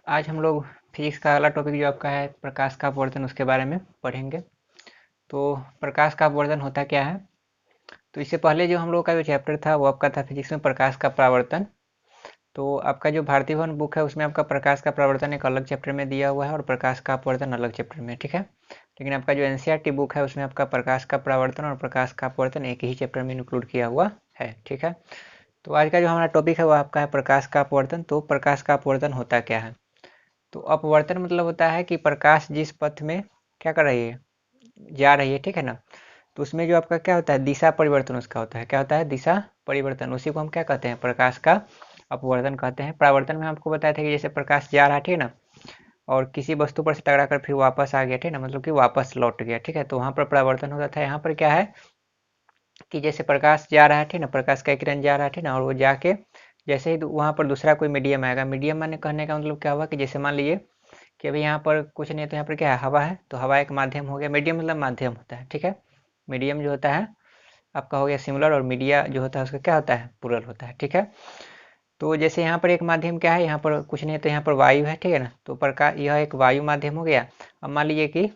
आज हम लोग फिजिक्स का अगला टॉपिक जो आपका है प्रकाश का अपवर्तन उसके बारे में पढ़ेंगे। तो प्रकाश का अपवर्तन होता क्या है? तो इससे पहले जो हम लोग का जो चैप्टर था वो आपका था फिजिक्स में प्रकाश का परावर्तन। तो आपका जो भारतीय भवन बुक है उसमें आपका प्रकाश का परावर्तन एक अलग चैप्टर में दिया हुआ है और प्रकाश का अपवर्तन अलग चैप्टर में, ठीक है। लेकिन आपका जो एनसीईआरटी बुक है उसमें आपका प्रकाश का परावर्तन और प्रकाश का अपवर्तन एक ही चैप्टर में इंक्लूड किया हुआ है, ठीक है। तो आज का जो हमारा टॉपिक है वो आपका है प्रकाश का अपवर्तन। तो प्रकाश का अपवर्तन होता क्या है? तो अपवर्तन मतलब होता है कि प्रकाश जिस पथ में क्या कर रही है, जा रही है, ठीक है ना। तो उसमें जो आपका क्या होता है, दिशा परिवर्तन उसका होता है। क्या होता है? दिशा परिवर्तन। उसी को हम क्या कहते हैं? प्रकाश का अपवर्तन कहते हैं। परावर्तन में आपको बताया था कि जैसे प्रकाश जा रहा है, ठीक है ना, और किसी वस्तु पर से टकरा कर फिर वापस आ गया, ठीक है ना, मतलब कि वापस लौट गया, ठीक है। तो वहाँ पर परावर्तन होता था। यहाँ पर क्या है कि जैसे प्रकाश जा रहा है, ठीक है ना, प्रकाश का किरण जा रहा है, ठीक है ना, और वो जाके जैसे ही वहाँ पर दूसरा कोई मीडियम आएगा। मीडियम माने कहने का मतलब क्या हुआ कि जैसे मान लीजिए कि अभी यहाँ पर कुछ नहीं है, तो यहाँ पर क्या है, हवा है, तो हवा एक माध्यम हो गया। मीडियम मतलब माध्यम होता है, ठीक है। मीडियम जो होता है आपका हो गया सिंगुलर, और मीडिया जो होता है उसका क्या होता है, प्लूरल होता है, ठीक है। तो जैसे यहाँ पर एक माध्यम क्या है, यहाँ पर कुछ नहीं है, तो यहाँ पर वायु है, ठीक है ना। तो प्रकाश यह एक वायु माध्यम हो गया। अब मान लीजिए कि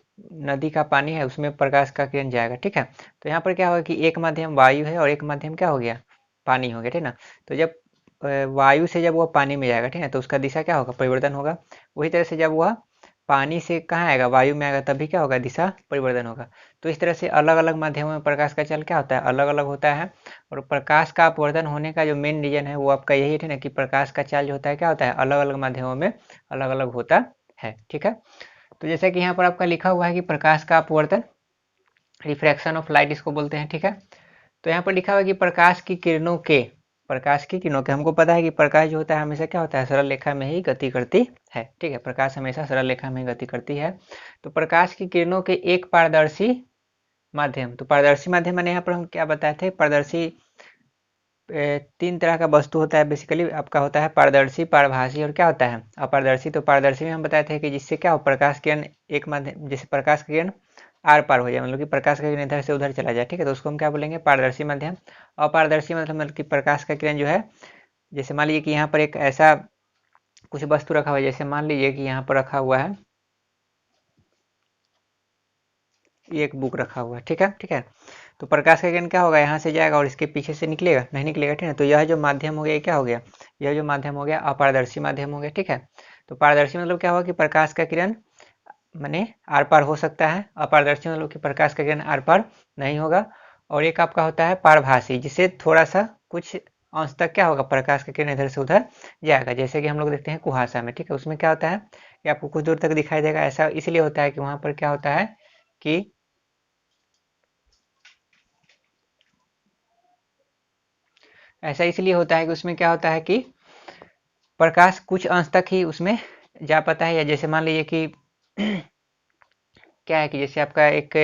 नदी का पानी है, उसमें प्रकाश का किरण जाएगा, ठीक है। तो यहाँ पर क्या होगा कि एक माध्यम वायु है और एक माध्यम क्या हो गया, पानी हो गया, ठीक है ना। तो जब वायु से जब वह पानी में जाएगा, ठीक है, तो उसका दिशा क्या होगा, परिवर्तन होगा। वही तरह से जब वह पानी से कहाँ आएगा, वायु में आएगा, तभी क्या होगा, दिशा परिवर्तन होगा। तो इस तरह से अलग अलग माध्यमों में प्रकाश का चल क्या होता है, अलग अलग होता है। और प्रकाश का अपवर्तन होने का जो मेन रीजन है वो आपका यही है ना, कि प्रकाश का चाल जो होता है क्या होता है, अलग अलग माध्यमों में अलग अलग होता है, ठीक है। तो जैसे कि यहाँ पर आपका लिखा हुआ है कि प्रकाश का अपवर्तन, रिफ्रैक्शन ऑफ लाइट इसको बोलते हैं, ठीक है। तो यहाँ पर लिखा हुआ है कि प्रकाश की किरणों के हमको पता है कि प्रकाश जो होता है हमेशा क्या होता है, सरल रेखा में ही गति करती है, ठीक है। प्रकाश हमेशा सरल रेखा में ही गति करती है। तो प्रकाश की किरणों के एक पारदर्शी माध्यम, तो पारदर्शी माध्यम मैंने यहाँ पर हम क्या बताए थे, पारदर्शी तीन तरह का वस्तु होता है बेसिकली। आपका होता है पारदर्शी, पारभासी और क्या होता है, अपारदर्शी। तो पारदर्शी में हम बताए थे कि जिससे क्या हो, प्रकाश किरण एक माध्यम, जैसे प्रकाश की किरण आर पार हो जाए, मतलब कि प्रकाश का किरण इधर से उधर चला जाए, ठीक है, तो उसको हम क्या बोलेंगे, पारदर्शी माध्यम। अपारदर्शी मतलब कि प्रकाश का किरण जो है, जैसे मान लीजिए कि यहाँ पर एक ऐसा कुछ वस्तु रखा हुआ है, जैसे मान लीजिए कि यहाँ पर रखा हुआ है, ये एक बुक रखा हुआ है, ठीक है, ठीक है। तो प्रकाश का किरण क्या होगा, यहाँ से जाएगा और इसके पीछे से निकलेगा, नहीं निकलेगा, ठीक है। तो यह जो माध्यम हो गया, ये क्या हो गया, यह जो माध्यम हो गया अपारदर्शी माध्यम हो गया, ठीक है। तो पारदर्शी मतलब क्या होगा कि प्रकाश का किरण माने आर पार हो सकता है। अपारदर्शी मतलब कि प्रकाश का किरण आर पार नहीं होगा। और एक आपका होता है पारभासी, जिसे थोड़ा सा कुछ अंश तक क्या होगा, प्रकाश का किरण इधर से उधर जाएगा। जैसे कि हम लोग देखते हैं कुहासा में, ठीक है, उसमें क्या होता है कि आपको कुछ दूर तक दिखाई देगा। ऐसा इसलिए होता है कि वहां पर क्या होता है कि ऐसा इसलिए होता है कि उसमें क्या होता है कि प्रकाश कुछ अंश तक ही उसमें जा पाता है। या जैसे मान लीजिए कि क्या है कि जैसे आपका एक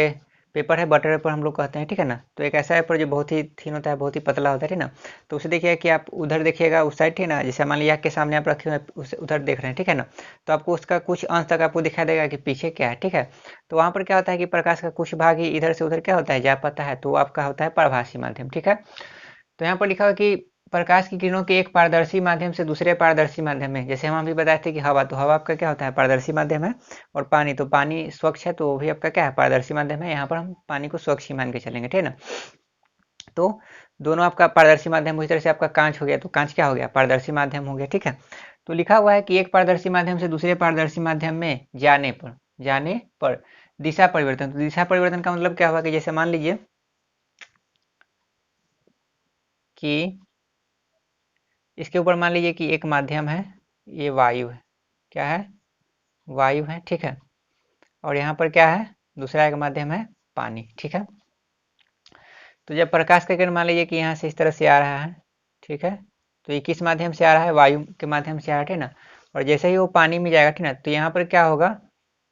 पेपर है, बटर पेपर हम लोग कहते हैं, ठीक है ना। तो एक ऐसा पेपर जो बहुत ही थीन होता है, बहुत ही पतला होता है, ठीक है ना। तो उसे देखिएगा कि आप उधर देखिएगा उस साइड, ठीक है ना, जैसे मान लीजिए आपके सामने आप रखे हुए उसे उधर देख रहे हैं, ठीक है ना। तो आपको उसका कुछ अंश तक आपको दिखाई देगा कि पीछे क्या है, ठीक है। तो वहाँ पर क्या होता है कि प्रकाश का कुछ भाग ही इधर से उधर क्या होता है, जा पाता है। तो वो आपका होता है प्रभासी माध्यम, ठीक है। तो यहाँ पर लिखा हुआ कि प्रकाश की किरणों के एक पारदर्शी माध्यम से दूसरे पारदर्शी माध्यम में, जैसे हम अभी बताए थे कि हवा, तो हवा आपका क्या होता है, पारदर्शी माध्यम है। और पानी, तो पानी स्वच्छ है, तो वो भी आपका क्या है, पारदर्शी माध्यम है। यहाँ पर हम पानी को स्वच्छ ही मान के चलेंगे, ठीक है ना। तो दोनों आपका पारदर्शी माध्यम, उसी तरह से आपका कांच हो गया, तो कांच क्या हो गया, पारदर्शी माध्यम हो गया, ठीक है। तो लिखा हुआ है कि एक पारदर्शी माध्यम से दूसरे पारदर्शी माध्यम में जाने पर दिशा परिवर्तन। तो दिशा परिवर्तन का मतलब क्या हुआ कि जैसे मान लीजिए कि इसके ऊपर मान लीजिए कि एक माध्यम है, ये वायु है, क्या है, वायु है, ठीक है। और यहाँ पर क्या है, दूसरा एक माध्यम है, पानी, ठीक है। तो जब प्रकाश का किरण मान लीजिए कि यहाँ से इस तरह से आ रहा है, ठीक है, तो ये किस माध्यम से आ रहा है, वायु के माध्यम से आ रहा है, ठीक ना। और जैसे ही वो पानी में जाएगा, ठीक ना, तो यहाँ पर क्या होगा,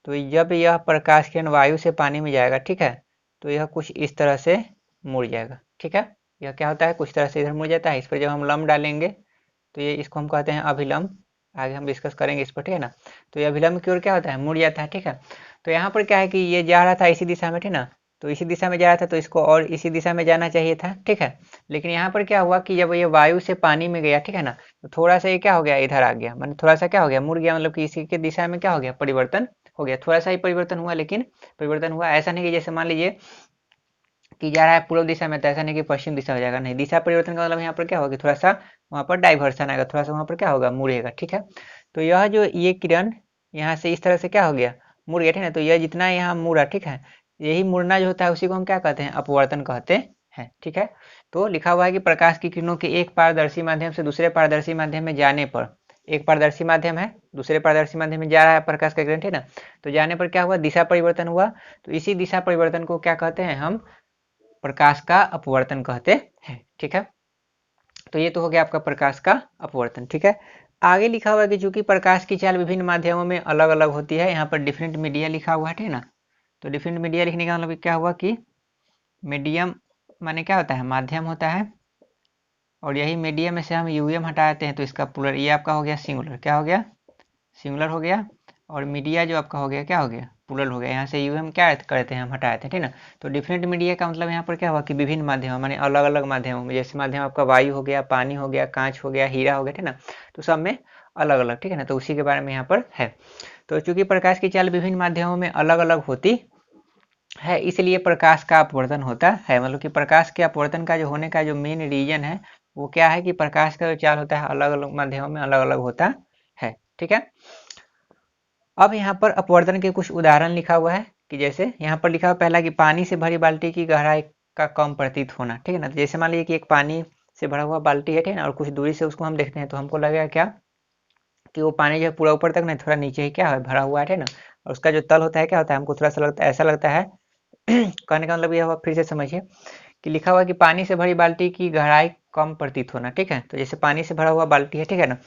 तो जब यह प्रकाश किरण वायु से पानी में जाएगा, ठीक है, तो यह कुछ इस तरह से मुड़ जाएगा, ठीक है। यह क्या होता है, कुछ तरह से इधर मुड़ जाता है। इस पर जब हम लंब डालेंगे तो ये इसको हम कहते हैं अभिलंब। आगे हम डिस्कस करेंगे इस पर, ठीक है ना। तो ये अभिलंब की ओर क्या होता है, मुड़ जाता है, ठीक है। तो यहाँ पर क्या है कि ये जा रहा था इसी दिशा में, ठीक ना, तो इसी दिशा में जा रहा था, तो इसको और इसी दिशा में जाना चाहिए था, ठीक है। लेकिन यहाँ पर क्या हुआ कि जब ये वायु से पानी में गया, ठीक है ना, तो थोड़ा सा ये क्या हो गया, इधर आ गया, मतलब थोड़ा सा क्या हो गया, मुड़ गया, मतलब कि इसी के दिशा में क्या हो गया, परिवर्तन हो गया। थोड़ा सा ही परिवर्तन हुआ, लेकिन परिवर्तन हुआ। ऐसा नहीं कि जैसे मान लीजिए कि जा रहा है पूर्व दिशा में, तो ऐसा नहीं कि पश्चिम दिशा हो जाएगा, नहीं। दिशा परिवर्तन का मतलब यहाँ पर क्या होगा, थोड़ा सा वहाँ पर डाइवर्सन आएगा, थोड़ा सा वहाँ पर क्या होगा, मुड़ेगा, ठीक है। तो यह जो ये किरण यहाँ से इस तरह से क्या हो गया, मुड़ गया, ठीक है। तो यह जितना यहाँ मुड़ा, ठीक है, यही मुड़ना जो होता है उसी को हम क्या कहते हैं, अपवर्तन कहते हैं, ठीक है। तो लिखा हुआ है कि प्रकाश की किरणों के एक पारदर्शी माध्यम से दूसरे पारदर्शी माध्यम में जाने पर, एक पारदर्शी माध्यम है, दूसरे पारदर्शी माध्यम में जा रहा है प्रकाश का किरण, ठीक है ना। तो जाने पर क्या हुआ, दिशा परिवर्तन हुआ। तो इसी दिशा परिवर्तन को क्या कहते हैं हम, प्रकाश का अपवर्तन कहते हैं, ठीक है। तो ये तो हो गया आपका प्रकाश का अपवर्तन, ठीक है। आगे लिखा हुआ है कि चूंकि प्रकाश की चाल विभिन्न माध्यमों में अलग अलग होती है, यहाँ पर डिफरेंट मीडिया लिखा हुआ है, ठीक है ना। तो डिफरेंट मीडिया लिखने का मतलब क्या हुआ कि मीडियम माने क्या होता है, माध्यम होता है, और यही मीडियम में से हम यूएम हटाते हैं तो इसका प्लूरल, ये आपका हो गया सिंगुलर, क्या हो गया, सिंगुलर हो गया। और मीडिया जो आपका हो गया क्या हो गया, प्लूरल हो गया। यहाँ से यूएम क्या करते हैं, हम हटाते हैं, ठीक ना। तो डिफरेंट मीडिया का मतलब यहाँ पर क्या हुआ कि विभिन्न माध्यम माने अलग अलग माध्यमों में, जैसे माध्यम आपका वायु हो गया, पानी हो गया, कांच हो गया, हीरा हो गया, ठीक ना। तो सब में अलग अलग, ठीक है ना। तो उसी के बारे में यहाँ पर है। तो चूंकि प्रकाश की चाल विभिन्न माध्यमों में अलग अलग होती है, इसलिए प्रकाश का अपवर्तन होता है। मतलब कि प्रकाश के अपवर्तन का जो होने का जो मेन रीजन है वो क्या है कि प्रकाश का जो चाल होता है अलग अलग माध्यमों में अलग अलग होता है, ठीक है। अब यहाँ पर अपवर्तन के कुछ उदाहरण लिखा हुआ है कि जैसे यहाँ पर लिखा हुआ पहला कि पानी से भरी बाल्टी की गहराई का कम प्रतीत होना, ठीक है ना। तो जैसे मान लीजिए कि एक पानी से भरा हुआ बाल्टी है, ठीक है ना, और कुछ दूरी से उसको हम देखते हैं तो हमको लगेगा क्या कि वो पानी जो है पूरा ऊपर तक नहीं, थोड़ा नीचे ही क्या है, भरा हुआ है, ठीक है ना। और उसका जो तल होता है क्या होता है, हमको थोड़ा सा लगता है, ऐसा लगता है कहने का मतलब यह हुआ, फिर से समझिए कि लिखा हुआ कि पानी से भरी बाल्टी की गहराई कम प्रतीत होना, ठीक है। तो जैसे पानी से भरा हुआ बाल्टी है, ठीक है ना,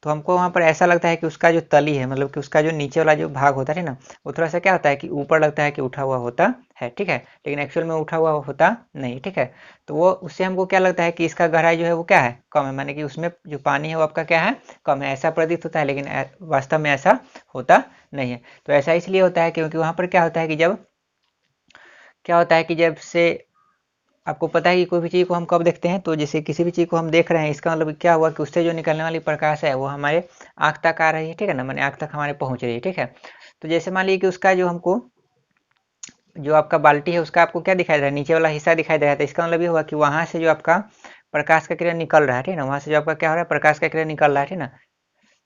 तो हमको वहाँ पर ऐसा लगता है कि उसका जो तली है, मतलब कि उसका जो नीचे वाला जो भाग होता है ना, वो थोड़ा सा क्या होता है कि ऊपर लगता है कि उठा हुआ होता है, ठीक है। लेकिन एक्चुअल में उठा हुआ होता नहीं, ठीक है। तो वो उससे हमको क्या लगता है कि इसका गहराई जो है वो क्या है, कम है, माने कि उसमें जो पानी है वो आपका क्या है, कम है, ऐसा प्रतीत होता है। लेकिन वास्तव में ऐसा होता नहीं है। तो ऐसा इसलिए होता है क्योंकि वहाँ पर क्या होता है कि जब क्या होता है कि जब से आपको पता है कि कोई भी चीज़ को हम कब देखते हैं, तो जैसे किसी भी चीज़ को हम देख रहे हैं, इसका मतलब क्या हुआ कि उससे जो निकलने वाली प्रकाश है वो हमारे आँख तक आ रही है, ठीक है ना, माने आँख तक हमारे पहुँच रही है, ठीक है। तो जैसे मान लीजिए कि उसका जो हमको जो आपका बाल्टी है उसका आपको क्या दिखाई दे रहा है, नीचे वाला हिस्सा दिखाई दे रहा है। तो इसका मतलब ये हुआ कि वहाँ से जो आपका प्रकाश का किरण निकल रहा है, ठीक है ना, वहाँ से जो आपका क्या हो रहा है, प्रकाश का किरण निकल रहा है, ठीक है ना।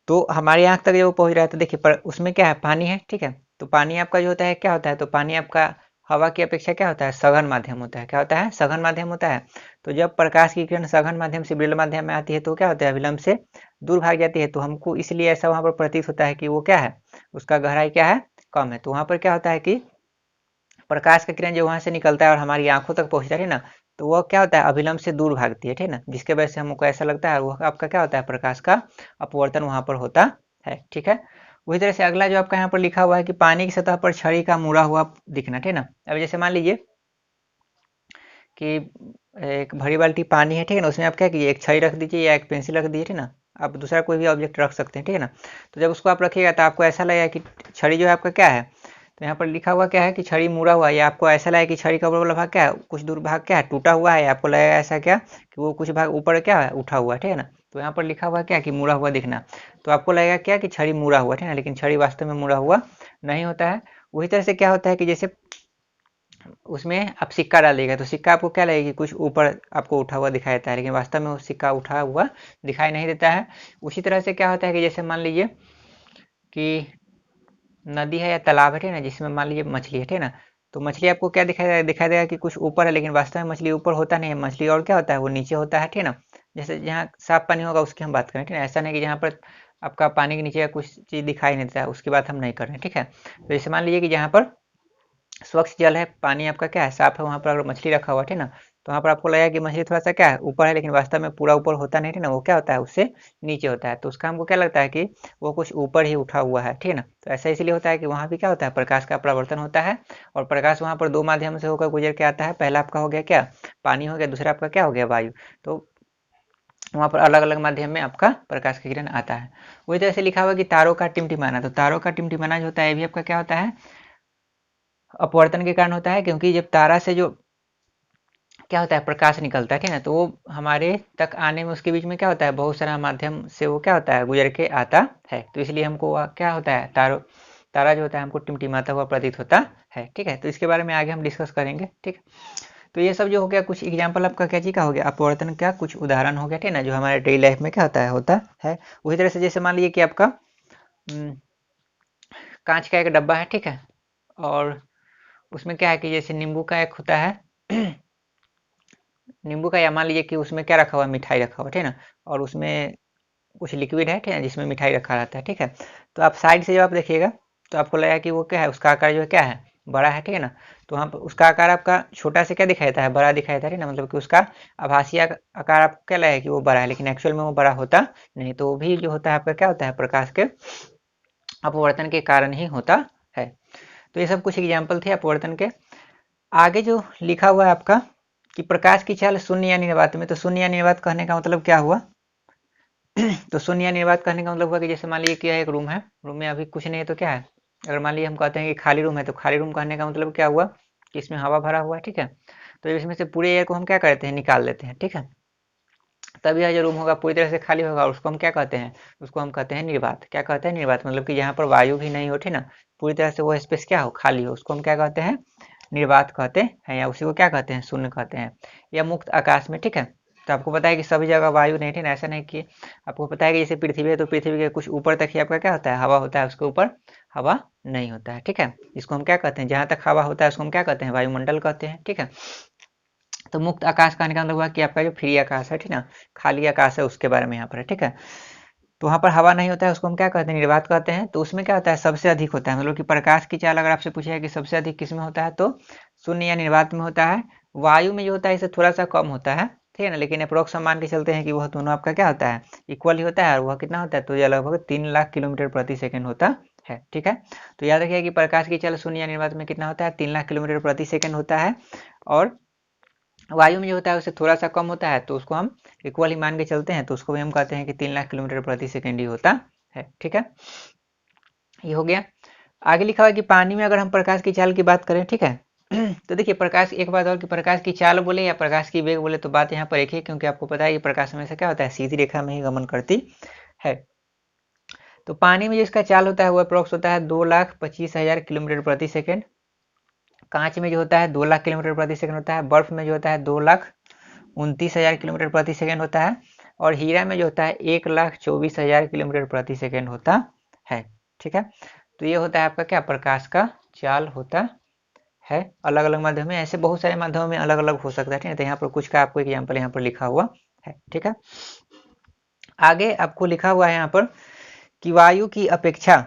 तो हमारी आँख तक जब वो पहुँच रहा है तो देखिए पर उसमें क्या है, पानी है, ठीक है। तो पानी आपका जो होता है क्या होता है, तो पानी आपका हवा की अपेक्षा क्या होता है, सघन माध्यम होता है। क्या होता है, सघन माध्यम होता है। तो जब प्रकाश की किरण सघन माध्यम से विरल माध्यम में आती है तो क्या होता है, विलंब से दूर भाग जाती है। तो हमको इसलिए ऐसा वहाँ पर प्रतीत होता है कि वो क्या है, उसका गहराई क्या है, कम है। तो वहाँ पर क्या होता है कि प्रकाश का किरण जो वहाँ से निकलता है और हमारी आंखों तक पहुँचता है ना, तो वह क्या होता है, अभिलंब से दूर भागती है, ठीक है ना, जिसके वजह से हमको ऐसा लगता है वह आपका क्या होता है, प्रकाश का अपवर्तन वहाँ पर होता है, ठीक है। वही तरह से अगला जो आपका यहाँ पर लिखा हुआ है कि पानी की सतह पर छड़ी का मुड़ा हुआ दिखना, ठीक है ना। अब जैसे मान लीजिए कि एक भरी बाल्टी पानी है, ठीक है ना, उसमें आप क्या कीजिए, एक छड़ी रख दीजिए या एक पेंसिल रख दीजिए, ठीक है ना। आप दूसरा कोई भी ऑब्जेक्ट रख सकते हैं, ठीक है ना। तो जब उसको आप रखिएगा तो आपको ऐसा लगेगा कि छड़ी जो है आपका क्या है, तो यहाँ पर लिखा हुआ क्या है कि छड़ी मुड़ा हुआ है, या आपको ऐसा लगे कि छड़ी का ऊपर वाला भाग क्या है, कुछ दूर भाग क्या है, टूटा हुआ है, आपको लगेगा ऐसा क्या कि वो कुछ भाग ऊपर क्या है, उठा हुआ है, ठीक है ना। तो यहाँ पर लिखा हुआ क्या कि मुड़ा हुआ दिखना, तो आपको लगेगा क्या कि छड़ी मुड़ा हुआ, ठीक है ना, लेकिन छड़ी वास्तव में मुड़ा हुआ नहीं होता है। वही तरह से क्या होता है कि जैसे उसमें आप सिक्का डालिएगा तो सिक्का आपको क्या लगेगा कि कुछ ऊपर आपको उठा हुआ दिखाई देता है, लेकिन वास्तव में वो सिक्का उठा हुआ दिखाई नहीं देता है। उसी तरह से क्या होता है कि जैसे मान लीजिए कि नदी है या तालाब है, ठीक है ना, जिसमें मान लीजिए मछली है, ठीक है ना। तो मछली आपको क्या दिखाई देगा कि कुछ ऊपर है, लेकिन वास्तव में मछली ऊपर होता नहीं है, मछली और क्या होता है, वो नीचे होता है, ठीक है ना। जैसे जहाँ साफ पानी होगा उसकी हम बात करें, ठीक है, ऐसा नहीं कि जहाँ पर आपका पानी के नीचे का कुछ चीज़ दिखाई नहीं देता है उसकी बात हम नहीं कर रहे हैं, ठीक है। तो जैसे मान लीजिए कि जहाँ पर स्वच्छ जल है, पानी आपका क्या है, साफ है, वहाँ पर अगर मछली रखा हुआ है, ठीक है ना, तो वहाँ पर आपको लगेगा कि मछली थोड़ा सा क्या है, ऊपर है, लेकिन वास्तव में पूरा ऊपर होता नहीं, ठीक है ना, वो क्या होता है, उससे नीचे होता है। तो उसका हमको क्या लगता है कि वो कुछ ऊपर ही उठा हुआ है, ठीक है ना। तो ऐसा इसलिए होता है कि वहाँ भी क्या होता है, प्रकाश का परावर्तन होता है, और प्रकाश वहाँ पर दो माध्यम से होकर गुजर के आता है। पहला आपका हो गया क्या, पानी हो गया, दूसरा आपका क्या हो गया, वायु। तो वहाँ पर अलग अलग माध्यम में आपका प्रकाश का किरण आता है। वही तरह से लिखा हुआ कि तारों का टिमटिमाना, तो तारों का टिमटिमाना जो होता है ये भी आपका क्या होता है, अपवर्तन के कारण होता है क्योंकि जब तारा से जो क्या होता है प्रकाश निकलता है, ठीक है ना, तो वो हमारे तक आने में उसके बीच में क्या होता है बहुत सारा माध्यम से वो क्या होता है गुजर के आता है। तो इसलिए हमको क्या होता है तारा जो होता है हमको टिमटिमाता हुआ प्रतीत होता है। ठीक है, तो इसके बारे में आगे हम डिस्कस करेंगे। ठीक है, तो ये सब जो हो गया कुछ एग्जाम्पल आपका क्या चीज़ का हो गया, अपवर्तन का कुछ उदाहरण हो गया, ठीक है ना, जो हमारे डेली लाइफ में क्या होता है। उसी तरह से जैसे मान लीजिए कि आपका कांच का एक डब्बा है, ठीक है, और उसमें क्या है कि जैसे नींबू का एक होता है नींबू का, या मान लीजिए कि उसमें क्या रखा हुआ है, मिठाई रखा हुआ है, ठीक है ना, और उसमें कुछ लिक्विड है, ठीक है, जिसमें मिठाई रखा रहता है। ठीक है, तो आप साइड से जब आप देखिएगा तो आपको लगेगा कि वो क्या है, उसका आकार जो है क्या है, बड़ा है। ठीक है ना, तो वहाँ पर उसका आकार आपका छोटा से क्या दिखाई देता है, बड़ा दिखाई देता है, ठीक है ना, मतलब कि उसका आभासी आकार आपको क्या लगेगा कि वो बड़ा है, लेकिन एक्चुअल में वो बड़ा होता नहीं। तो वो भी जो होता है आपका क्या होता है, प्रकाश के अपवर्तन के कारण ही होता है। तो ये सब कुछ एग्जाम्पल थे अपवर्तन के। आगे जो लिखा हुआ है आपका कि प्रकाश की चाल शून्य या निर्वात में, तो शून्य या निर्वात कहने का मतलब क्या हुआ तो शून्य या निर्वात कहने का मतलब हुआ कि जैसे मान लीजिए कि यह एक रूम है, रूम में अभी कुछ नहीं है तो क्या है, अगर मान लीजिए हम कहते हैं कि खाली रूम है, तो खाली रूम कहने का मतलब क्या हुआ कि इसमें हवा भरा हुआ है। ठीक है, तो इसमें से पूरे एयर को हम क्या करते हैं, निकाल लेते हैं। ठीक है, तब यह जो रूम होगा पूरी तरह से खाली होगा, और उसको हम क्या कहते हैं, उसको हम कहते हैं निर्वात। क्या कहते हैं, निर्वात, मतलब कि यहाँ पर वायु भी नहीं होती ना, पूरी तरह से वो स्पेस क्या हो, खाली हो, उसको हम क्या कहते हैं, निर्वात कहते हैं, या उसी को क्या कहते हैं, शून्य कहते हैं, या मुक्त आकाश में। ठीक है, तो आपको पता है कि सभी जगह वायु नहीं थी ना, ऐसा नहीं कि आपको पता है कि जैसे पृथ्वी है तो पृथ्वी के कुछ ऊपर तक ही आपका क्या होता है, हवा होता है, उसके ऊपर हवा नहीं होता है। ठीक है, इसको हम क्या कहते हैं, जहाँ तक हवा होता है उसको हम क्या कहते हैं, वायुमंडल कहते हैं। ठीक है, तो मुक्त आकाश कहने का मतलब हुआ कि आपका जो फ्री आकाश है, ठीक ना, खाली आकाश है, उसके बारे में यहाँ पर है। ठीक है, तो वहाँ पर हवा नहीं होता है, उसको हम क्या कहते हैं, निर्वात कहते हैं। तो उसमें क्या होता है, सबसे अधिक होता है, मतलब कि प्रकाश की चाल अगर आपसे पूछे कि सबसे अधिक किस में होता है, तो शून्य या निर्वात में होता है। वायु में जो होता है इससे थोड़ा सा कम होता है, ठीक है ना, लेकिन अप्रोक्स हम मान के चलते हैं कि वह दोनों आपका क्या होता है, इक्वल ही होता है। और वह कितना होता है, तो यह लगभग 3 लाख किलोमीटर प्रति सेकेंड होता है। ठीक है, तो याद रखिए कि प्रकाश की चाल शून्य या निर्वात में कितना होता है, 3 लाख किलोमीटर प्रति सेकेंड होता है। और वायु में जो होता है उससे थोड़ा सा कम होता है, तो उसको हम इक्वल ही मान के चलते हैं, तो उसको भी हम कहते हैं कि 3 लाख किलोमीटर प्रति सेकेंड ही होता है। ठीक है, ये हो गया। आगे लिखा हुआ है कि पानी में अगर हम प्रकाश की चाल की बात करें, ठीक है तो देखिए प्रकाश, एक बात और कि प्रकाश की चाल बोले या प्रकाश की वेग बोले तो बात यहाँ पर एक ही, क्योंकि आपको पता है कि प्रकाश हमेशा क्या होता है, सीधी रेखा में ही गमन करती है। तो पानी में जिसका चाल होता है वो अप्रोक्स होता है 2,25,000 किलोमीटर प्रति सेकेंड। कांच में जो होता है 2 लाख किलोमीटर प्रति सेकंड होता है। बर्फ में जो होता है 2,29,000 किलोमीटर प्रति सेकंड होता है। और हीरा में जो होता है 1,24,000 किलोमीटर प्रति सेकंड होता है। ठीक है, तो ये होता है आपका क्या, प्रकाश का चाल होता है। अलग अलग माध्यम में, ऐसे बहुत सारे माध्यमों में अलग अलग हो सकता है। ठीक है, तो यहाँ पर कुछ का आपको एग्जाम्पल यहाँ पर लिखा हुआ है। ठीक है, आगे आपको लिखा हुआ है यहाँ पर कि वायु की अपेक्षा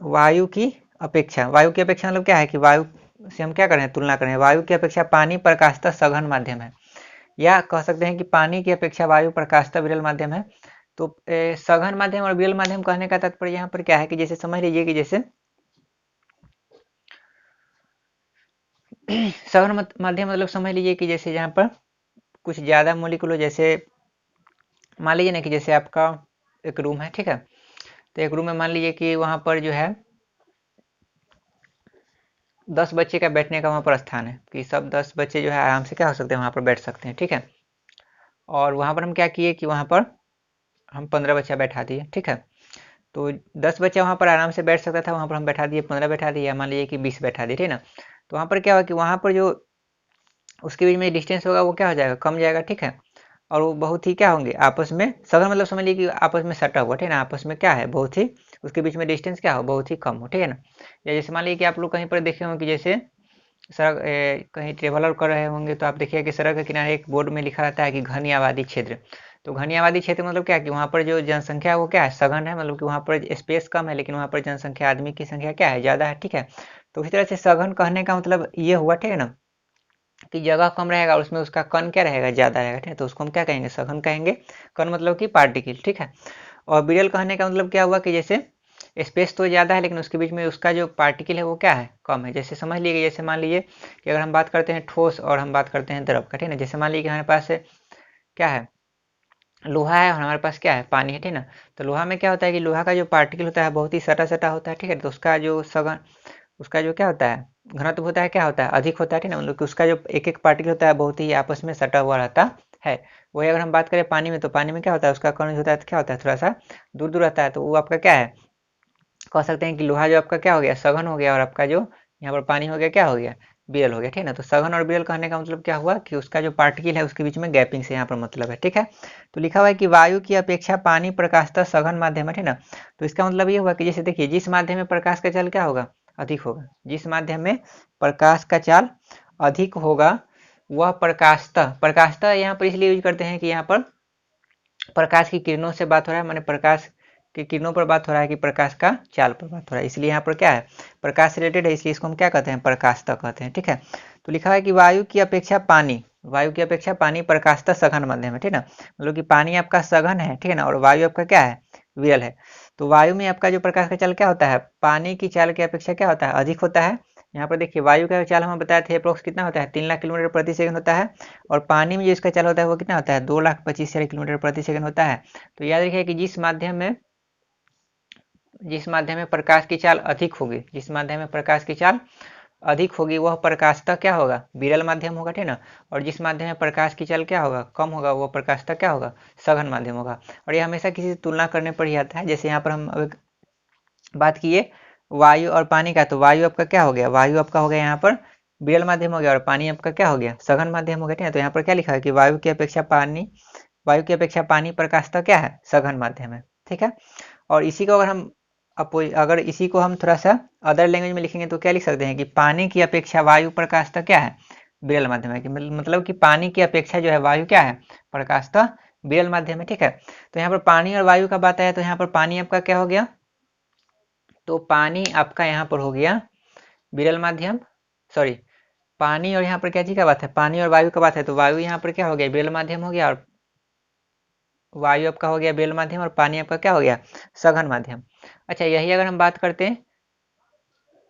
मतलब क्या है कि वायु से हम क्या करें, तुलना करें, वायु की अपेक्षा पानी प्रकाशतः सघन माध्यम है, या कह सकते हैं कि पानी की अपेक्षा वायु प्रकाशतः विरल माध्यम है। तो सघन माध्यम और विरल माध्यम कहने का तात्पर्य यहाँ पर क्या है कि जैसे समझ लीजिए कि जैसे सघन माध्यम मतलब समझ लीजिए कि जैसे यहाँ पर कुछ ज़्यादा मोलिकुल हो, जैसे मान लीजिए ना कि जैसे आपका एक रूम है, ठीक है, तो एक रूम में मान लीजिए कि वहाँ पर जो है 10 बच्चे का बैठने का वहाँ पर स्थान है, कि सब 10 बच्चे जो है आराम से क्या हो सकते हैं, वहाँ पर बैठ सकते हैं। ठीक है, और वहाँ पर हम क्या किए कि वहाँ पर हम 15 बच्चा बैठा दिए। ठीक है, तो 10 बच्चा वहाँ पर आराम से बैठ सकता था, वहाँ पर हम बैठा दिए 15 बैठा दिए, या मान लीजिए कि 20 बैठा दिए। ठीक है ना, तो वहाँ पर क्या हुआ कि वहाँ पर जो उसके बीच में डिस्टेंस होगा वो क्या हो जाएगा, कम जाएगा। ठीक है, और वो बहुत ही क्या होंगे आपस में, सघन मतलब समझ लीजिए कि आपस में सटा हुआ, ठीक है ना, आपस में क्या है, बहुत ही उसके बीच में डिस्टेंस क्या हो, बहुत ही कम हो। ठीक है ना, या जैसे मान लीजिए कि आप लोग कहीं पर देखे होंगे कि जैसे सड़क कहीं ट्रेवलर कर रहे होंगे तो आप देखिए कि सड़क के किनारे एक बोर्ड में लिखा रहता है कि घनी आबादी क्षेत्र। तो घनी आबादी क्षेत्र मतलब क्या है कि वहाँ पर जो जनसंख्या है वो क्या है, सघन है, मतलब कि वहाँ पर स्पेस कम है, लेकिन वहाँ पर जनसंख्या, आदमी की संख्या क्या है, ज़्यादा है। ठीक है, तो इसी तरह से सघन कहने का मतलब ये हुआ, ठीक है ना, कि जगह कम रहेगा और उसमें उसका कण क्या रहेगा, ज़्यादा रहेगा। ठीक है, तो उसको हम क्या कहेंगे, सघन कहेंगे। कण मतलब कि पार्टिकल। ठीक है, और विरल कहने का मतलब क्या हुआ कि जैसे स्पेस तो ज़्यादा है लेकिन उसके बीच में उसका जो पार्टिकल है वो क्या है, कम है। जैसे समझ लीजिए, जैसे मान लीजिए कि अगर हम बात करते हैं ठोस और हम बात करते हैं द्रव का, ठीक है, जैसे मान लीजिए कि हमारे पास क्या है, लोहा है और हमारे पास क्या है, पानी है। ठीक है ना, तो लोहा में क्या होता है कि लोहा का जो पार्टिकल होता है बहुत ही सटा सटा होता है। ठीक है, तो उसका जो सघन, उसका जो क्या होता है, घनत्व होता है क्या होता है, अधिक होता है, ठीक ना, मतलब कि उसका जो एक एक पार्टिकल होता है बहुत ही आपस में सटा हुआ रहता है। वही अगर हम बात करें पानी में, तो पानी में क्या होता है, उसका कण होता है तो क्या होता है, थोड़ा सा दूर दूर रहता है, तो वो आपका क्या है, कह सकते हैं कि लोहा जो आपका क्या हो गया, सघन हो गया, और आपका जो यहाँ पर पानी हो गया क्या हो गया, विरल हो गया, ठीक है ना। तो सघन और विरल कहने का मतलब क्या हुआ कि उसका जो पार्टिकल है उसके बीच में गैपिंग से यहाँ पर मतलब है, ठीक है। तो लिखा हुआ है कि वायु की अपेक्षा पानी प्रकाशतः सघन माध्यम है, ठीक ना। तो इसका मतलब ये हुआ कि जैसे देखिए, जिस माध्यम में प्रकाश का चाल क्या होगा, अधिक होगा, जिस माध्यम में प्रकाश का चाल अधिक होगा वह प्रकाशतः, प्रकाशतः यहाँ पर इसलिए यूज करते हैं कि यहाँ पर प्रकाश की किरणों से बात हो रहा है, माने प्रकाश की किरणों पर बात हो रहा है कि प्रकाश का चाल पर बात हो रहा है, इसलिए यहाँ पर क्या है, प्रकाश से रिलेटेड है, इसलिए इसको हम क्या कहते हैं, प्रकाशतः कहते हैं, ठीक है। तो लिखा है कि वायु की अपेक्षा पानी, वायु की अपेक्षा पानी प्रकाशतः सघन माध्यम है, ठीक है ना, मतलब कि पानी आपका सघन है, ठीक है ना, और वायु आपका क्या है, विरल है। तो वायु में आपका जो प्रकाश का चाल क्या होता है, पानी की चाल की अपेक्षा क्या होता है, अधिक होता है। यहाँ पर देखिए, वायु का चाल हम बताए थे अप्रोक्स कितना होता है, 3 लाख किलोमीटर प्रति सेकंड होता है, और पानी में जो इसका चाल होता है वो कितना होता है, 2,25,000 किलोमीटर प्रति सेकंड होता है। तो याद रखिए कि जिस माध्यम में प्रकाश की चाल अधिक होगी, जिस माध्यम में प्रकाश की चाल अधिक होगी वह प्रकाशतः क्या होगा, विरल माध्यम होगा, ठीक ना। और जिस माध्यम में प्रकाश की चाल क्या होगा, कम होगा, वह प्रकाशतः क्या होगा, सघन माध्यम होगा। और ये हमेशा किसी से तुलना करने पर ही आता है। जैसे यहाँ पर हम अब बात किए वायु और पानी का, तो वायु आपका क्या हो गया, वायु आपका हो गया यहाँ पर विरल माध्यम हो गया, और पानी आपका क्या हो गया, सघन माध्यम हो गया, ठीक है। तो यहाँ पर क्या लिखा है कि वायु की अपेक्षा पानी प्रकाशतः क्या है, सघन माध्यम है, ठीक है। और इसी को अगर इसी को हम थोड़ा सा अदर लैंग्वेज में लिखेंगे तो क्या लिख सकते हैं कि पानी की अपेक्षा वायु प्रकाशतः क्या है, विरल माध्यम है, कि मतलब कि पानी की अपेक्षा जो है वायु क्या है, प्रकाशतः विरल माध्यम है, ठीक है। तो यहाँ पर पानी और वायु का बात आया, तो यहाँ पर पानी आपका क्या हो गया, तो पानी आपका यहाँ पर हो गया विरल माध्यम, सॉरी, पानी और यहाँ पर क्या चीज का बात है, पानी और वायु का बात है, तो वायु यहाँ पर क्या हो गया, विरल माध्यम हो गया, और वायु आपका हो गया विरल माध्यम, और पानी आपका क्या हो गया, सघन माध्यम। अच्छा, यही अगर हम बात करते हैं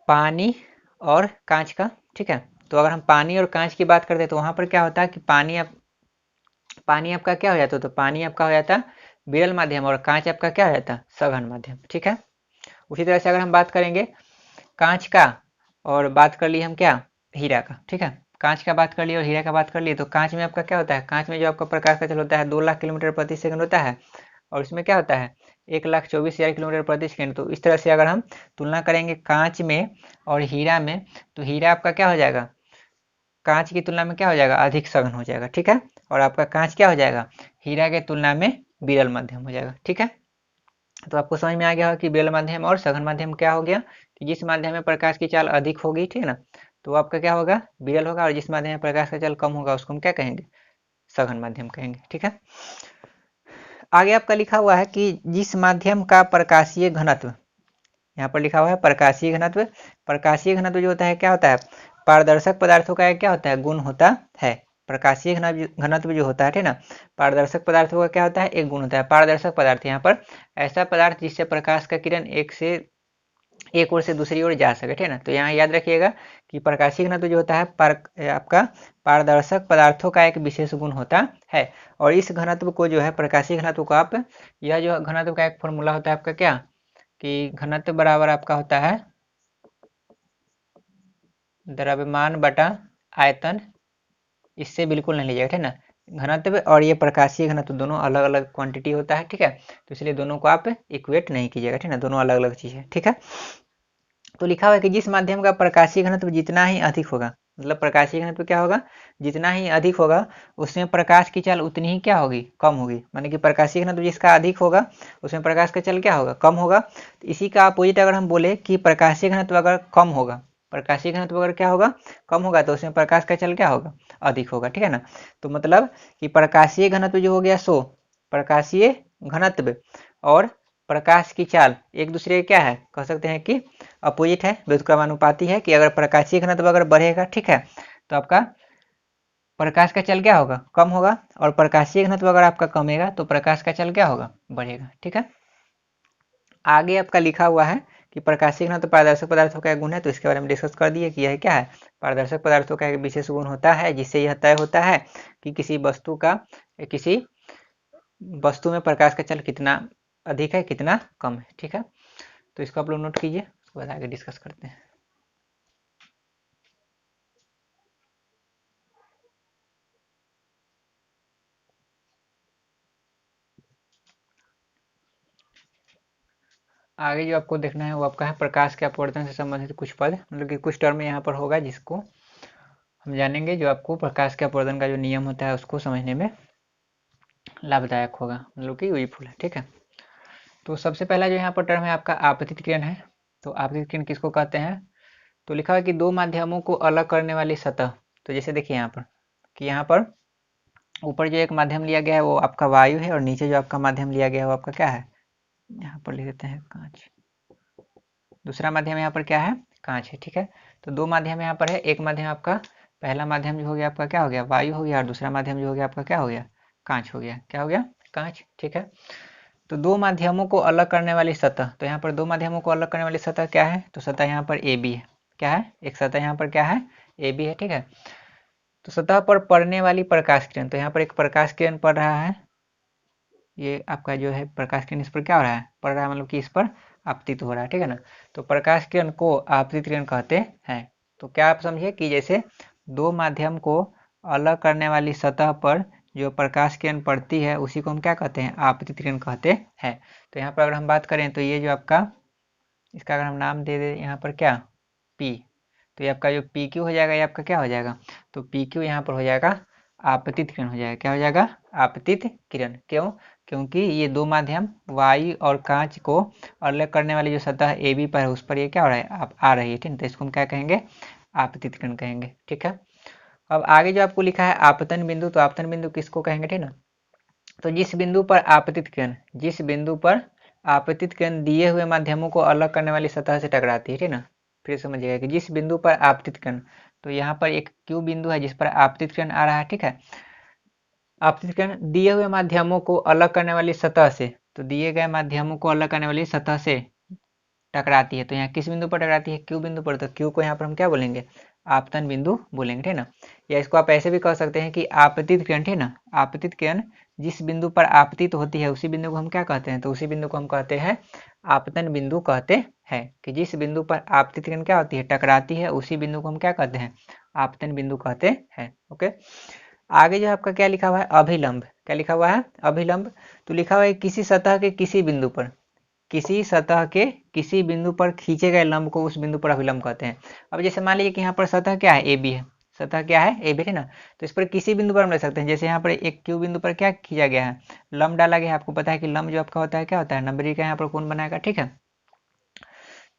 पानी और कांच का, ठीक है, तो अगर हम पानी और कांच की बात करते हैं तो वहां पर क्या होता है कि पानी आपका क्या हो जाता है, तो पानी आपका हो जाता विरल माध्यम, और कांच आपका क्या हो जाता, सघन माध्यम, ठीक है। उसी तरह से अगर हम बात करेंगे कांच का, और बात कर ली हम क्या, हीरा का, ठीक है, कांच का बात कर लिए और हीरा का बात कर लिए, तो कांच में आपका क्या होता है, कांच में जो आपका प्रकाश का चल होता है 2 लाख किलोमीटर प्रति सेकंड होता है, और इसमें क्या होता है 1,24,000 किलोमीटर प्रति सेकंड। तो इस तरह से अगर हम तुलना करेंगे कांच में और हीरा में, तो हीरा आपका क्या हो जाएगा, कांच की तुलना में क्या हो जाएगा, अधिक सघन हो जाएगा, ठीक है, और आपका कांच क्या हो जाएगा, हीरा के तुलना में विरल माध्यम हो जाएगा, ठीक है। तो आपको समझ में आ गया होगा कि विरल माध्यम और सघन माध्यम क्या हो गया, कि जिस माध्यम में प्रकाश की चाल अधिक होगी, ठीक है ना, तो आपका क्या होगा, विरल होगा, और जिस माध्यम में प्रकाश का चाल कम होगा उसको हम क्या कहेंगे, सघन माध्यम कहेंगे, ठीक है। आगे आपका लिखा हुआ है कि जिस माध्यम का प्रकाशीय घनत्व, यहाँ पर लिखा हुआ है प्रकाशीय घनत्व, प्रकाशीय घनत्व जो होता है क्या होता है, पारदर्शक पदार्थों का एक क्या होता है, गुण होता है। प्रकाशीय घनत्व जो होता है, ठीक है ना, पारदर्शक पदार्थों का क्या होता है, एक गुण होता है। पारदर्शक पदार्थ यहाँ पर ऐसा पदार्थ जिससे प्रकाश का किरण एक ओर से दूसरी ओर जा सके, ठीक है ना। तो यहाँ याद रखिएगा कि प्रकाशीय घनत्व जो होता है आपका पारदर्शक पदार्थों का एक विशेष गुण होता है। और इस घनत्व को जो है, प्रकाशीय घनत्व को आप, यह जो घनत्व का एक फॉर्मूला होता है आपका क्या, कि घनत्व बराबर आपका होता है द्रव्यमान बटा आयतन, इससे बिल्कुल नहीं लीजिएगा, ठीक है ना। घनत्व और ये प्रकाशीय घनत्व दोनों अलग अलग क्वांटिटी होता है, ठीक है, तो इसलिए दोनों को आप इक्वेट नहीं कीजिएगा, ठीक है ना, दोनों अलग अलग चीज है, ठीक है। तो लिखा हुआ है कि जिस माध्यम का प्रकाशीय घनत्व जितना ही अधिक होगा, मतलब प्रकाशीय घनत्व क्या होगा, जितना ही अधिक होगा उसमें प्रकाश की चाल उतनी ही क्या होगी, कम होगी, माने कि प्रकाशीय घनत्व जिसका अधिक होगा उसमें प्रकाश का चाल क्या होगा, कम होगा। तो इसी का अपोजिट अगर हम बोले कि प्रकाशीय घनत्व अगर कम होगा, प्रकाशीय घनत्व अगर क्या होगा, कम होगा, तो उसमें प्रकाश का चाल क्या होगा, अधिक होगा, ठीक है ना। तो मतलब कि प्रकाशीय घनत्व जो हो गया सो प्रकाशीय घनत्व और प्रकाश की चाल एक दूसरे के क्या है, कह सकते हैं कि अपोजिट है, व्युत्क्रमानुपाती है, कि अगर प्रकाशीय घनत्व अगर बढ़ेगा, ठीक है, तो आपका प्रकाश का चल क्या होगा, कम होगा, और प्रकाशीय घनत्व अगर आपका कमेगा तो प्रकाश का चल क्या होगा, बढ़ेगा, ठीक है। आगे आपका लिखा हुआ है कि प्रकाशीय घनत्व पारदर्शक पदार्थों का एक गुण है, तो इसके बारे में डिस्कस कर दिए कि यह क्या है, पारदर्शक पदार्थों का एक विशेष गुण होता है, जिससे यह तय होता है कि किसी वस्तु में प्रकाश का चल कितना अधिक है, कितना कम है, ठीक है। तो इसको आप लोग नोट कीजिए, उसके बाद आगे डिस्कस करते हैं। आगे जो आपको देखना है वो आपका है प्रकाश के अपवर्तन से संबंधित कुछ पद, मतलब कि कुछ टर्म यहाँ पर होगा जिसको हम जानेंगे, जो आपको प्रकाश के अपवर्तन का जो नियम होता है उसको समझने में लाभदायक होगा, मतलब कि यूजफुल है। ठीक है, तो सबसे पहला जो यहाँ पर टर्म है आपका आपतित किरण है। तो आपतित किरण किसको कहते हैं? तो लिखा है कि दो माध्यमों को अलग करने वाली सतह। तो जैसे देखिए यहाँ पर कि यहाँ पर ऊपर जो एक माध्यम लिया गया है वो आपका वायु है, और नीचे जो आपका माध्यम लिया गया है वो आपका क्या है, यहाँ पर लिख देते हैं कांच। दूसरा माध्यम यहाँ पर क्या है, कांच है। ठीक है, तो दो माध्यम यहाँ पर है। एक माध्यम आपका, पहला माध्यम जो हो गया आपका क्या हो गया, वायु हो गया, और दूसरा माध्यम जो हो गया आपका क्या हो गया, कांच हो गया। क्या हो गया, कांच। ठीक है, तो दो माध्यमों को अलग करने वाली सतह। तो यहाँ पर दो माध्यमों को अलग करने वाली सतह क्या है, तो सतह यहाँ पर ए बी है। क्या है, एक सतह यहाँ पर क्या है, ए बी है। ठीक है, तो सतह पर पड़ने वाली प्रकाश किरण, तो यहाँ पर एक प्रकाश किरण पड़ रहा है, ये आपका जो है प्रकाश किरण इस पर क्या हो रहा है, पड़ रहा है, मतलब कि इस पर आपतित हो रहा है। ठीक है ना, तो प्रकाश किरण को आपतित किरण कहते हैं। तो क्या आप समझे कि जैसे दो माध्यम को अलग करने वाली सतह पर जो प्रकाश किरण पड़ती है उसी को हम क्या कहते हैं, आपतित किरण कहते हैं। तो यहाँ पर अगर हम बात करें तो ये जो आपका, इसका अगर हम नाम दे दें यहाँ पर क्या, पी, तो ये आपका जो पी क्यू हो जाएगा, ये आपका क्या हो जाएगा, तो पी क्यू यहाँ पर हो जाएगा आपतित किरण हो जाएगा। क्या हो जाएगा, आपतित किरण। क्यों, क्योंकि ये दो माध्यम वायु और कांच को अलग करने वाली जो सतह ए बी पर है उस पर ये क्या हो रहा है, आप आ रही है। ठीक है, तो इसको हम क्या कहेंगे, आपतित किरण कहेंगे। ठीक है, अब आगे जो आपको लिखा है आपतन बिंदु, तो आपतन बिंदु किसको कहेंगे, ठीक ना, तो जिस बिंदु पर आपतित किरण, जिस बिंदु पर आपतित किरण दिए हुए माध्यमों को अलग करने वाली सतह से टकराती है। ठीक ना, फिर समझिएगा कि जिस बिंदु पर आपतित किरण, तो यहाँ पर एक क्यू बिंदु है जिस पर आपतित किरण आ रहा है। ठीक है, आपतित किरण दिए हुए माध्यमों को अलग करने वाली सतह से, तो दिए गए माध्यमों को अलग करने वाली सतह से टकराती है। तो यहाँ किस बिंदु पर टकराती है, क्यू बिंदु पर। तो क्यू को यहाँ पर हम क्या बोलेंगे, आपतन बिंदु बोलेंगे। ठीक ना, या इसको आप ऐसे भी कह सकते हैं कि आपतित किरण, ठीक ना, आपतित किरण जिस बिंदु पर आपतित होती है उसी बिंदु को हम क्या कहते हैं, तो उसी बिंदु को हम कहते हैं आपतन बिंदु कहते हैं। कि जिस बिंदु पर आपतित किरण क्या होती है, टकराती है, उसी बिंदु को हम क्या कहते हैं, आपतन बिंदु कहते हैं। ओके, आगे जो आपका क्या लिखा हुआ है, अभिलंब। क्या लिखा हुआ है, अभिलंब। तो लिखा हुआ है किसी सतह के किसी बिंदु पर, किसी सतह के किसी बिंदु पर खींचे गए लंब को उस बिंदु पर अभिलंब कहते हैं। अब जैसे मान लीजिए कि यहाँ पर सतह क्या है, ए बी है, सतह क्या है, ए बी है ना, तो इस पर किसी बिंदु पर हम ले सकते हैं। जैसे यहाँ पर एक क्यू बिंदु पर क्या खींचा गया है, लंब डाला गया है। आपको पता है कि लंब जो आपका होता है क्या होता है, नंबरी का यहाँ पर कौन बनाएगा। ठीक है,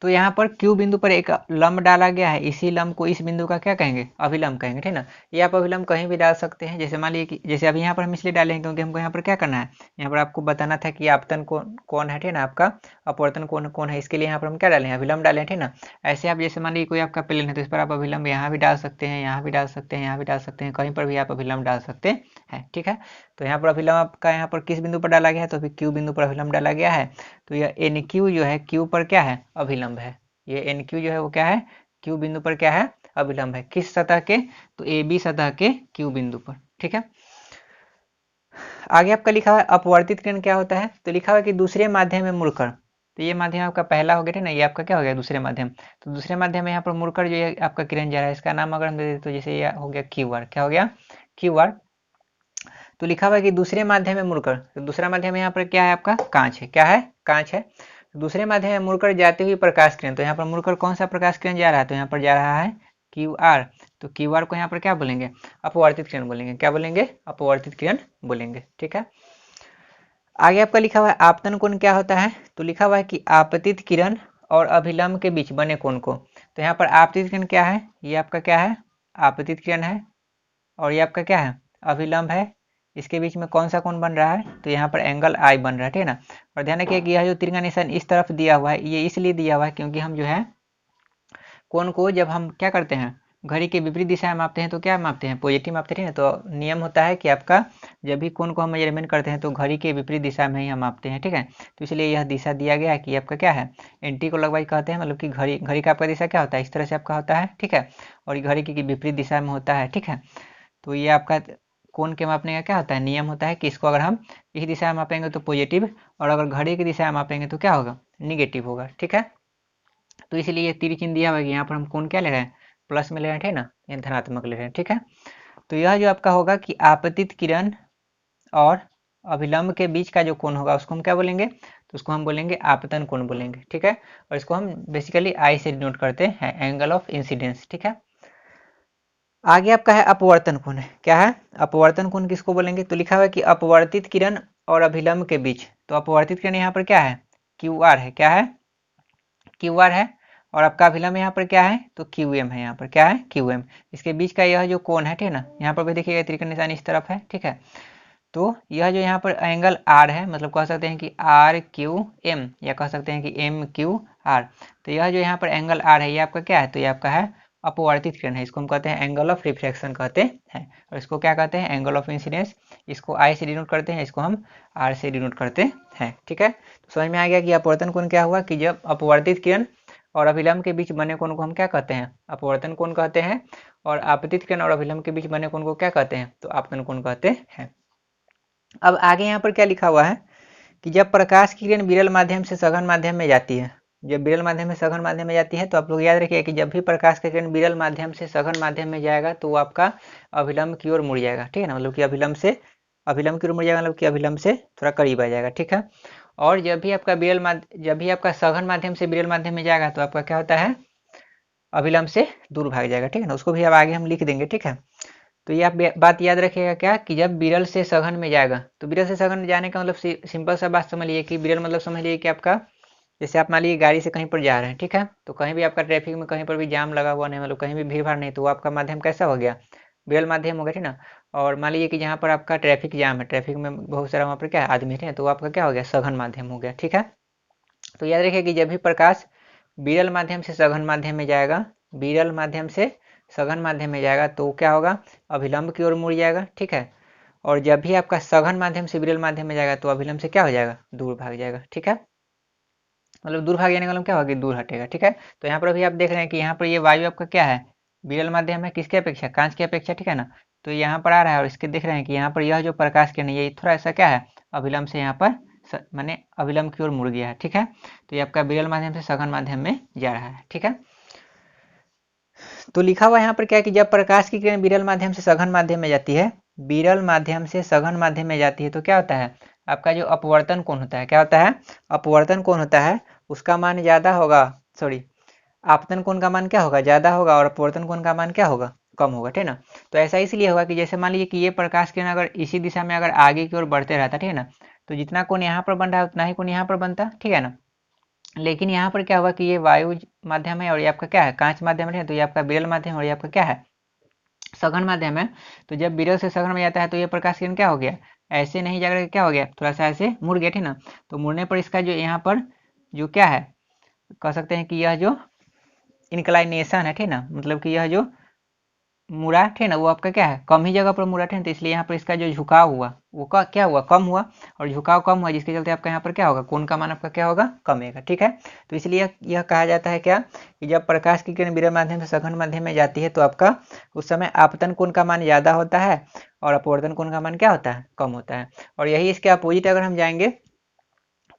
तो यहाँ पर क्यू बिंदु पर एक लंब डाला गया है, इसी लंब को इस बिंदु का क्या कहेंगे, अभिलंब कहेंगे। ठीक ना, ये आप अभिलंब कहीं भी डाल सकते हैं। जैसे मान लीजिए कि जैसे अभी यहाँ पर हम इसलिए डाले हैं क्योंकि हमको यहाँ पर क्या करना है, यहाँ पर आपको बताना था कि आपतन कौन है, ठीक ना, आपका अपवर्तन कौन है, इसके लिए यहाँ पर हम क्या डाले हैं, अभिलंब डाले हैं। ठीक ना, ऐसे आप जैसे मान लीजिए कोई आपका प्लेन है तो इस पर आप अभिलंब यहाँ भी डाल सकते हैं, यहाँ भी डाल सकते हैं, यहाँ भी डाल सकते हैं, कहीं पर भी आप अभिलंब डाल सकते हैं। ठीक है, तो यहाँ पर अभिलंब आपका यहाँ पर किस बिंदु पर डाला गया है, तो अभी क्यू बिंदु पर अभिलंब डाला गया है। तो यह एन क्यू जो है, क्यू पर क्या है, अभिलंब है। ये एन क्यू जो है वो क्या है, क्यू बिंदु पर क्या है, अभिलंब है। किस सतह के, तो ए बी सतह के क्यू बिंदु पर। ठीक है, आगे आपका लिखा हुआ है अपवर्तित किरण क्या होता है, तो लिखा हुआ है कि दूसरे माध्यम में मुड़कर। तो ये माध्यम आपका पहला हो गया ना, ये आपका क्या हो गया, दूसरे माध्यम। तो दूसरे माध्यम में यहाँ पर मुड़कर जो है आपका किरण जा रहा है, इसका नाम अगर हम दे दें तो जैसे ये हो गया क्यू आर। क्या हो गया, क्यू आर। तो लिखा हुआ है कि दूसरे माध्यम में मुड़कर, तो दूसरा माध्यम यहाँ पर क्या है, आपका कांच है। क्या है, कांच है। दूसरे माध्यम में मुड़कर जाती हुई प्रकाश किरण, तो यहाँ पर मुड़कर कौन सा प्रकाश किरण जा रहा है, तो यहाँ पर जा रहा है क्यू आर। तो क्यू आर को यहाँ पर क्या बोलेंगे, अपवर्तित किरण बोलेंगे। क्या बोलेंगे, अपवर्तित किरण बोलेंगे। ठीक है, आगे आपका लिखा हुआ है आपतन कोण क्या होता है, तो लिखा हुआ है कि आपतित किरण और अभिलंब के बीच बने कोण को। तो यहाँ पर आपतित किरण क्या है, ये आपका क्या है, आपतित किरण है, और ये आपका क्या है, अभिलंब है। इसके बीच में कौन सा कोण बन रहा है, तो यहाँ पर एंगल आई बन रहा है। ठीक है ना, और ध्यान रखिए कि यह जो तिरंगा निशान इस तरफ दिया हुआ है, ये इसलिए दिया हुआ है क्योंकि हम जो है कोण को जब हम क्या करते हैं, घड़ी के विपरीत दिशा में मापते हैं तो क्या मापते हैं, पॉजिटिव मापते हैं। तो नियम होता है कि आपका जब भी कोण को हम मेजरमेंट करते हैं तो घड़ी के विपरीत दिशा में ही हम मापते हैं। ठीक है, तो इसलिए यह दिशा दिया गया है कि आपका क्या है, एंटी क्लॉकवाइज कहते हैं, मतलब कि घड़ी घड़ी का आपका दिशा क्या होता है, इस तरह से आपका होता है। ठीक है, और ये घड़ी की विपरीत दिशा में होता है। ठीक है, तो ये आपका कोण के मापने का क्या होता है, नियम होता है कि इसको अगर हम इस दिशा में मापेंगे तो पॉजिटिव, और अगर घड़ी की दिशा में मापेंगे तो क्या होगा, निगेटिव होगा। ठीक है, तो इसलिए ये तीर चिन्ह दिया हुआ है कि यहाँ पर हम कोण क्या ले रहे हैं, प्लस में ले रहे हैं। ठीक ना, ये धनात्मक ले रहे हैं। ठीक है, तो यह जो आपका होगा कि आपतित किरण और अभिलंब के बीच का जो कोण होगा उसको हम क्या बोलेंगे, तो उसको हम बोलेंगे आपतन कोण बोलेंगे, ठीक है। और इसको हम बेसिकली आई से डिनोट करते हैं, एंगल ऑफ इंसिडेंस, ठीक है। आगे आपका है अपवर्तन कोण, क्या है अपवर्तन कोण, किसको बोलेंगे, तो लिखा हुआ है कि अपवर्तित किरण और अभिलंब के बीच, तो अपवर्तित किरण यहाँ पर क्या है, क्यू आर है, क्या है क्यू आर है, और आपका अभिलंब यहाँ पर क्या है, तो क्यू एम है, यहाँ पर क्या है क्यू एम। इसके बीच का यह जो कोण है, ठीक है ना, यहाँ पर भी देखिएगा त्रिकोण निशान इस तरफ है, ठीक है। तो यह जो यहाँ पर एंगल आर है, मतलब कह सकते हैं कि आर क्यू एम, या कह सकते हैं कि एम क्यू आर। तो यह जो यहाँ पर एंगल आर है, ये आपका क्या है, तो ये आपका है अपवर्तित किरण है, इसको हम कहते हैं एंगल ऑफ रिफ्रैक्शन कहते हैं। और इसको क्या कहते हैं, एंगल ऑफ इंसिडेंस। इसको आई से डिनोट करते हैं, इसको हम आर से डिनोट करते हैं, ठीक है। तो समझ में आ गया कि अपवर्तन कोण क्या हुआ, कि जब अपवर्तित किरण और अभिलंब के बीच बने कोण को हम क्या कहते हैं, अपवर्तन कोण कहते हैं। और आपतित किरण और अभिलंब के बीच बने कोण को क्या कहते हैं, तो आपतन कोण कहते हैं। अब आगे यहाँ पर क्या लिखा हुआ है कि जब प्रकाश की किरण विरल माध्यम से सघन माध्यम में जाती है, जब विरल माध्यम में सघन माध्यम में जाती है, तो आप लोग याद रखिए कि जब भी प्रकाश की किरण विरल माध्यम से सघन माध्यम में जाएगा तो वो आपका अभिलंब की ओर मुड़ जाएगा, ठीक है ना, मतलब कि अभिलंब की ओर मुड़ जाएगा, मतलब कि अभिलंब से थोड़ा करीब आ जाएगा, ठीक है। और जब भी आपका सघन माध्यम से विरल माध्यम में जाएगा तो आपका क्या होता है, अभिलंब से दूर भाग जाएगा, ठीक है ना, उसको भी अब आगे हम लिख देंगे, ठीक है। तो ये आप बात याद रखिएगा क्या, कि जब विरल से सघन में जाएगा, तो विरल से सघन में जाने का मतलब सिंपल सा बात समझ लीजिए कि विरल मतलब समझ लीजिए कि आपका, जैसे आप मान लीजिए गाड़ी से कहीं पर जा रहे हैं, ठीक है, तो कहीं भी आपका ट्रैफिक में कहीं पर भी जाम लगा हुआ नहीं, मतलब कहीं भी भीड़ भाड़ नहीं, तो वो आपका माध्यम कैसा हो गया, विरल माध्यम हो गया, ठीक ना। और मान लीजिए कि जहाँ पर आपका ट्रैफिक जाम है, ट्रैफिक में बहुत सारा वहाँ पर क्या आदमी है, तो वो आपका क्या हो गया, सघन माध्यम हो गया, ठीक है। तो याद रखिए कि जब भी प्रकाश विरल माध्यम से सघन माध्यम में जाएगा, विरल माध्यम से सघन माध्यम में जाएगा, तो क्या होगा, अभिलंब की ओर मुड़ जाएगा, ठीक है। और जब भी आपका सघन माध्यम से विरल माध्यम में जाएगा तो अभिलंब से क्या हो जाएगा, दूर भाग जाएगा, ठीक है। मतलब दूर भाग जाने का मतलब क्या होगा, दूर हटेगा, ठीक है। तो यहाँ पर अभी आप देख रहे हैं कि यहाँ पर ये वायु आपका क्या है, विरल माध्यम है, किसके अपेक्षा, कांच की अपेक्षा, ठीक है ना। तो यहाँ पर आ रहा है, और इसके देख रहे हैं कि यहाँ पर यह जो प्रकाश किरण है, ये थोड़ा सा क्या है, अभिलंब से यहाँ पर माने अभिलंब की ओर मुड़ गया है, ठीक है। तो ये आपका विरल माध्यम से सघन माध्यम में जा रहा है, ठीक है। तो लिखा हुआ यहाँ पर क्या है कि जब प्रकाश की किरण विरल माध्यम से सघन माध्यम में जाती है, विरल माध्यम से सघन माध्यम में जाती है, तो क्या होता है, आपका जो अपवर्तन कोण होता है, क्या होता है, अपवर्तन कोण होता है, उसका मान ज्यादा होगा, सॉरी, आपतन कोण का मान क्या होगा, ज्यादा होगा, और अपवर्तन कोण का मान क्या होगा, कम होगा, ठीक है ना। तो ऐसा इसलिए होगा कि जैसे मान लीजिए कि ये प्रकाश किरण अगर इसी दिशा में अगर आगे की ओर बढ़ते रहता, ठीक है ना, तो जितना कोण यहाँ पर बन रहा है उतना ही कोण यहाँ पर बनता, ठीक है ना। लेकिन यहाँ पर क्या हुआ कि ये वायु माध्यम है और ये आपका क्या है, कांच माध्यम है, तो ये आपका विरल माध्यम है और ये आपका क्या है, सघन माध्यम है। तो जब विरल से सघन में जाता है तो ये प्रकाश किरण क्या हो गया, ऐसे नहीं जाकर क्या हो गया, थोड़ा सा ऐसे मुड़ गया, ठीक ना। तो मुड़ने पर इसका जो यहाँ पर जो क्या है, कह सकते हैं कि यह जो इंक्लाइनेशन है, ठीक ना, मतलब कि यह जो मुड़ा, ठीक है ना, वो आपका क्या है, कम ही जगह पर मुड़ा, ठीक है, तो इसलिए यहाँ पर इसका जो झुकाव हुआ वो क्या हुआ, कम हुआ। और झुकाव कम हुआ जिसके चलते आपका यहाँ पर क्या होगा, कोण का मान आपका क्या होगा, कमेगा, ठीक है। तो इसलिए यह कहा जाता है क्या, कि जब प्रकाश की किरण विरल माध्यम से सघन माध्यम में जाती है तो आपका उस समय आपतन कोण का मान ज्यादा होता है और अपवर्तन कोण का मान क्या होता है, कम होता है। और यही इसके अपोजिट अगर हम जाएंगे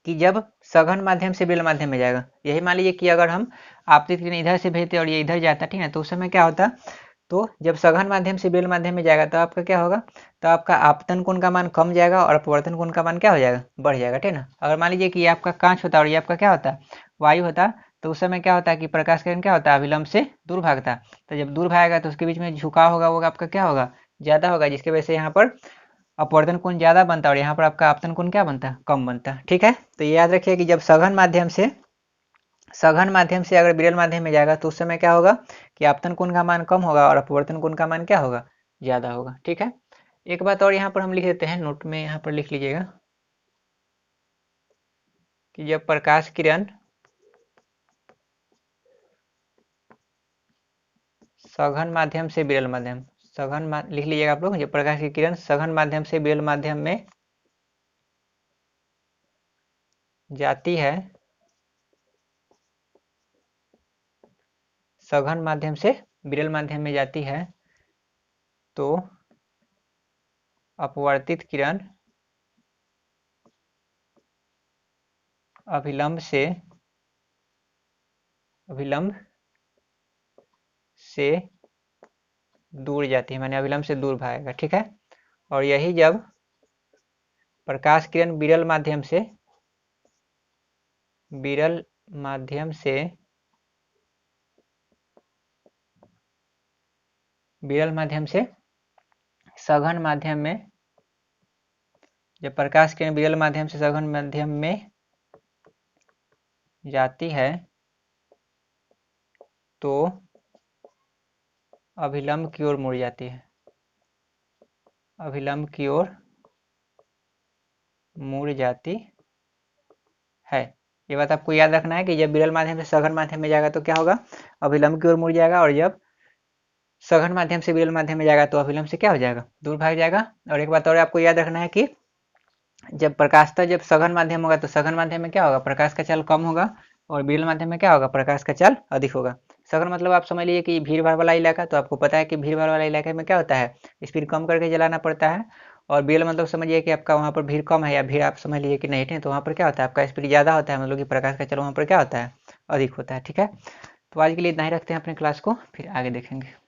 कि जब सघन माध्यम से विरल माध्यम में जाएगा, यही मान लीजिए कि अगर हम आपतित किरण इधर से भेजते और ये इधर जाता, ठीक है, तो उस समय क्या होता, तो जब सघन माध्यम से विरल माध्यम में जाएगा तो आपका क्या होगा, तो आपका आपतन कोण का मान कम जाएगा और अपवर्तन कोण का मान क्या हो जाएगा, बढ़ जाएगा, ठीक है ना। अगर मान लीजिए कि ये आपका कांच होता और ये आपका क्या होता, वायु होता, तो उस समय क्या होता है कि प्रकाश किरण क्या होता है, अभिलंब से दूर भागता। तो जब दूर भागेगा तो उसके बीच में झुकाव होगा, वो आपका क्या होगा, ज्यादा होगा, जिसकी वजह से यहाँ पर अपवर्तन कोण ज्यादा बनता है और यहाँ पर आपका आपतन कोण क्या बनता है, कम बनता है, ठीक है। तो ये याद रखिए कि जब सघन माध्यम से अगर विरल माध्यम में जाएगा तो उस समय क्या होगा, कि आपतन कोण का मान कम होगा और अपवर्तन कोण का मान क्या होगा, ज्यादा होगा, ठीक है। एक बात और यहाँ पर हम लिख देते हैं, नोट में यहाँ पर लिख लीजिएगा कि जब प्रकाश किरण सघन माध्यम से विरल माध्यम, लिख लीजिएगा आप लोग, जब प्रकाश की किरण सघन माध्यम से विरल माध्यम में जाती है, सघन माध्यम से विरल माध्यम में जाती है, तो अपवर्तित किरण अभिलंब से दूर जाती है, माने अभिलंब से दूर भागेगा, ठीक है। और यही जब प्रकाश किरण विरल माध्यम से सघन माध्यम में, जब प्रकाश किरण विरल माध्यम से सघन माध्यम में जाती है तो अभिलंब की ओर मुड़ जाती है, अभिलंब की ओर मुड़ जाती है। ये बात आपको याद रखना है कि जब विरल माध्यम से सघन माध्यम में जाएगा तो क्या होगा, अभिलंब की ओर मुड़ जाएगा, और जब सघन माध्यम से विरल माध्यम में जाएगा तो अभिलंब से क्या हो जाएगा, दूर भाग जाएगा। और एक बात और आपको याद रखना है कि जब प्रकाशता जब सघन माध्यम होगा तो सघन माध्यम में क्या होगा, प्रकाश का चाल कम होगा, और विरल माध्यम में क्या होगा, प्रकाश का चाल अधिक होगा। सघन मतलब आप समझ लीजिए कि भीड़ भाड़ वाला इलाका, तो आपको पता है कि भीड़ भाड़ वाला इलाके में क्या होता है, स्पीड कम करके जलाना पड़ता है। और विरल मतलब समझिए कि आपका वहाँ पर भीड़ कम है, या भीड़ आप समझ लीजिए कि नहीं है, तो वहाँ पर क्या होता है, आपका स्पीड ज़्यादा होता है, मतलब कि प्रकाश का चाल वहाँ पर क्या होता है, अधिक होता है। ठीक है, तो आज के लिए इतना ही रखते हैं अपने क्लास को, फिर आगे देखेंगे।